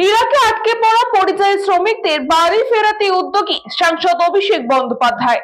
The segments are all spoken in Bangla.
ইরাকে আটকে পড়া পরিযায়ী শ্রমিকদের বাড়ি ফেরাতে উদ্যোগী সাংসদ অভিষেক বন্দ্যোপাধ্যায়।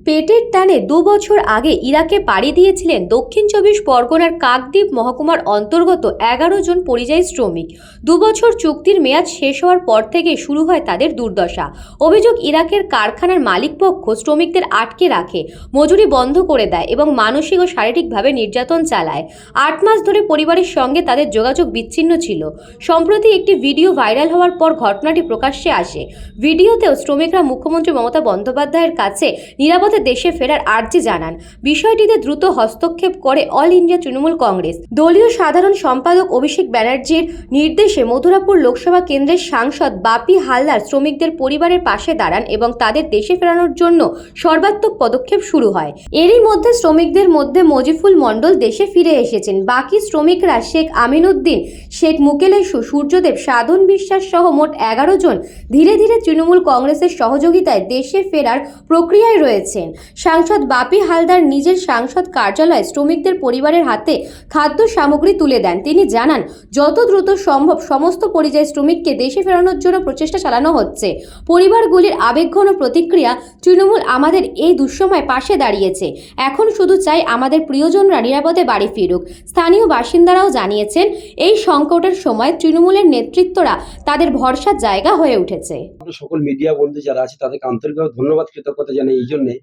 পেটের টানে 2 বছর আগে ইরাকে পাড়ি দিয়েছিলেন দক্ষিণ 24 পরগনার কাকদ্বীপ মহকুমার অন্তর্গত 11 জন পরিযায়ী শ্রমিক। 2 বছর চুক্তির মেয়াদ শেষ হওয়ার পর থেকে শুরু হয় তাদের দুর্দশা। অভিযোগ, ইরাকের কারখানার মালিকপক্ষ শ্রমিকদের আটকে রাখে, মজুরি বন্ধ করে দেয় এবং মানসিক ও শারীরিকভাবে নির্যাতন চালায়। 8 মাস ধরে পরিবারের সঙ্গে তাদের যোগাযোগ বিচ্ছিন্ন ছিল। সম্প্রতি একটি ভিডিও ভাইরাল হওয়ার পর ঘটনাটি প্রকাশ্যে আসে। ভিডিওতেও শ্রমিকরা মুখ্যমন্ত্রী মমতা বন্দ্যোপাধ্যায়ের কাছে নিরাপদে দেশে ফেরার আর্জি জানান। বিষয়টিতে দ্রুত হস্তক্ষেপ করে অল ইন্ডিয়া তৃণমূল কংগ্রেস। দলীয় সাধারণ সম্পাদক অভিষেক ব্যানার্জির নির্দেশে মথুরাপুর লোকসভা কেন্দ্রের সাংসদ বাপি হালদার শ্রমিকদের পরিবারের পাশে দাঁড়ান এবং তাদের দেশে ফেরানোর জন্য সর্বাত্মক পদক্ষেপ শুরু হয়। এরই মধ্যে শ্রমিকদের মধ্যে মজিফুল মণ্ডল দেশে ফিরে এসেছেন। বাকি শ্রমিকরা শেখ আমিনউদ্দিন, শেখ মুকেলেশু, সূর্যদেব, সাধন বিশ্বাস সহ মোট 11 জন ধীরে ধীরে তৃণমূল কংগ্রেসের সহযোগিতায় দেশে ফেরার প্রক্রিয়ায় রয়েছেন। সাংসদ বাপি হালদার নিজের সাংসদ কার্যালয়ে শ্রমিকদের পরিবারের হাতে খাদ্য সামগ্রী তুলে দেন। তিনি জানান, যত দ্রুত সম্ভব সমস্ত পরিযায়ী শ্রমিককে দেশে ফেরানোর জন্য প্রচেষ্টা চালানো হচ্ছে। পরিবারগুলির আবেগঘন প্রতিক্রিয়া, তৃণমূল আমাদের এই দুঃসময় পাশে দাঁড়িয়েছে। এখন শুধু চাই আমাদের প্রিয়জনরা নিরাপদে বাড়ি ফিরুক। স্থানীয় বাসিন্দারাও জানিয়েছেন, এই সংকটের সময় তৃণমূলের নেতৃত্বরা তাদের ভরসার জায়গা হয়ে উঠেছে। সকল মিডিয়া বন্ধু যারা আছে তাদেরকে আন্তরিকভাবে ধন্যবাদ, কৃতজ্ঞতা জানাই এই জন্যে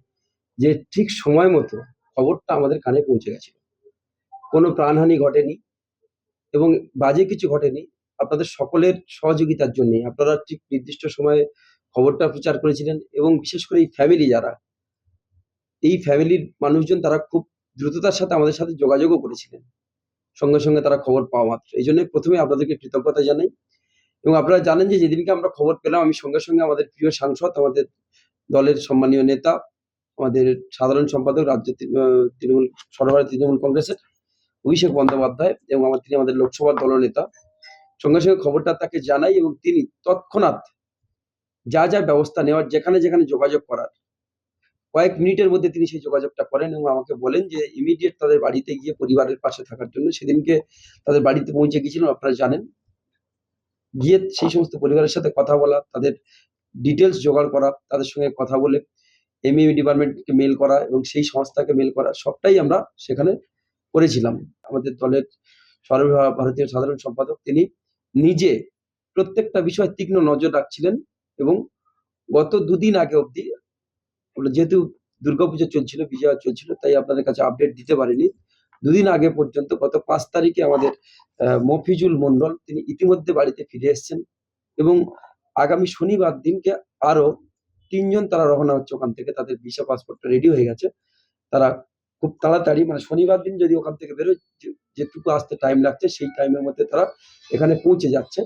যে ঠিক সময় মতো খবরটা আমাদের কানে পৌঁছে গেছে। কোনো প্রাণহানি ঘটেনি এবং বাজে কিছু ঘটেনি। আপনাদের সকলের সহযোগিতার জন্য আপনারা ঠিক নির্দিষ্ট সময়ে খবরটা প্রচার করেছিলেন এবং বিশেষ করে এই ফ্যামিলি যারা, এই ফ্যামিলির মানুষজন তারা খুব দ্রুততার সাথে আমাদের সাথে যোগাযোগও করেছিলেন সঙ্গে সঙ্গে তারা খবর পাওয়া মাত্র। এই জন্য প্রথমে আপনাদেরকে কৃতজ্ঞতা জানাই। এবং আপনারা জানেন যে যেদিনকে আমরা খবর পেলাম, আমি সঙ্গে সঙ্গে আমাদের প্রিয় সাংসদ, আমাদের দলের সম্মানীয় নেতা, আমাদের সাধারণ সম্পাদক, রাজ্য তৃণমূল সর্বভারতীয় তৃণমূল কংগ্রেসের অভিষেক বন্দ্যোপাধ্যায় এবং তিনি আমাদের লোকসভার দলনেতা, সঙ্গে সঙ্গে খবরটা তাকে জানাই এবং তিনি তৎক্ষণাৎ যা যা ব্যবস্থা নেওয়ার, যেখানে যেখানে যোগাযোগ করার, কয়েক মিনিটের মধ্যে তিনি সেই যোগাযোগটা করেন এবং আমাকে বলেন যে ইমিডিয়েট তাদের বাড়িতে গিয়ে পরিবারের পাশে থাকার জন্য। সেদিনকে তাদের বাড়িতে পৌঁছে গিয়েছিলাম, আপনারা জানেন। গিয়ে সেই সমস্ত পরিবারের সাথে কথা বলা, তাদের ডিটেলস জোগাড় করা, তাদের সঙ্গে কথা বলে এমইউ ডিপার্টমেন্টকে মেল করা এবং সেই সংস্থাকে মেল করা, সবটাই আমরা সেখানে করেছিলাম। আমাদের দলের সর্বভারতীয় সাধারণ সম্পাদক তিনি নিজে প্রত্যেকটা বিষয় তীক্ষ্ণ নজর রাখছিলেন এবং গত 2 দিন আগে অবধি, যেহেতু দুর্গাপুজো চলছিল, বিজয়া চলছিল, তাই আপনাদের কাছে আপডেট দিতে পারিনি। 2 দিন আগে পর্যন্ত গত 5 তারিখে আমাদের মফিজুল মন্ডল তিনি ইতিমধ্যে বাড়িতে ফিরে এসেছেন এবং আগামী শনিবার দিনকে আরো 3 জন তারা রওনা হচ্ছে ওখান থেকে। তাদের ভিসা পাসপোর্টটা রেডি হয়ে গেছে। তারা খুব তাড়াতাড়ি, মানে শনিবার দিন যদি ওখান থেকে বেরোয়, যেটুকু আসতে টাইম লাগছে সেই টাইমের মধ্যে তারা এখানে পৌঁছে যাচ্ছে।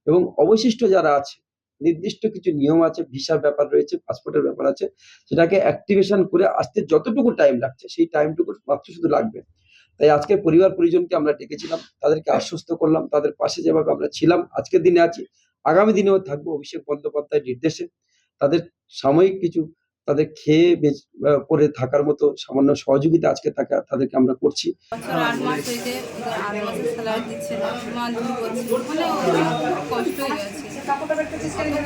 এবং অবশিষ্ট যারা আছে, নির্দিষ্ট কিছু নিয়ম আছে, ভিসার ব্যাপার রয়েছে, পাসপোর্টের ব্যাপার আছে, সেটাকে অ্যাক্টিভেশন করে আসতে যতটুকু টাইম লাগছে সেই টাইমটুকু মাত্র শুধু লাগবে। তাই আজকে পরিবার পরিজনকে আমরা ডেকেছিলাম, তাদেরকে আশ্বস্ত করলাম, তাদের পাশে যেভাবে আমরা ছিলাম, আজকের দিনে আছি, আগামী দিনেও থাকবো। অভিষেক বন্দ্যোপাধ্যায়ের নির্দেশে তাদের সাময়িক কিছু, তাদের খেয়ে পরে থাকার মতো সামান্য সহযোগিতা আজকে তাদেরকে আমরা করছি।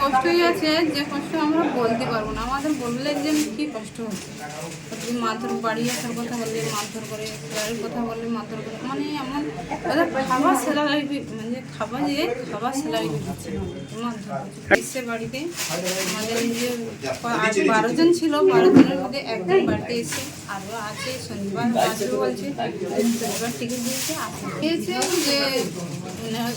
কষ্টই আছে, যে কষ্ট আমরা বলতে পারবো না। আমাদের বললে যে কি কষ্ট হচ্ছে, মারধর, বাড়ি আসার কথা বললে মারধর করে, স্যালারির কথা বললে মারধর করে, মানে এমন খাবার স্যালারি, মানে খাবার স্যালারি দিচ্ছে না, মারধর করছে। বাড়িতে আমাদের যে 12 জন ছিল, 12 জনের মধ্যে একজন বাড়িতে এসে আরও আছে, শনিবার আসবে বলছে, শনিবার টিকিট দিয়েছে, খেয়েছে যে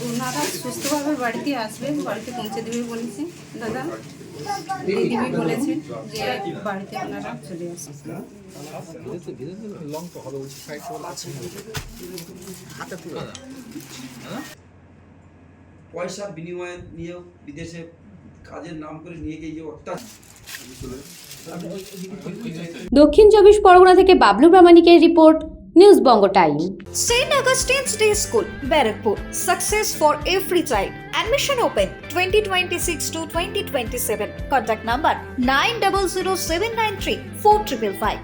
ওনারা সুস্থভাবে বাড়িতে আসবে, বাড়িতে পৌঁছে দেবে বলেছে দাদা, দিদি বলেছে যে বাড়িতে ওনারা চলে আসে। পয়সার বিনিময়ে নিয়েও বিদেশে কাজের নাম করে নিয়ে গিয়ে যে অত্যাচার। দক্ষিণ 24 পরগনা থেকে Bablu প্রামাণিকের report, news Banga time. St. Augustine's Day School, Barrackpur. Success for every child. Admission open 2026 to 2027. Contact number 900793 4555.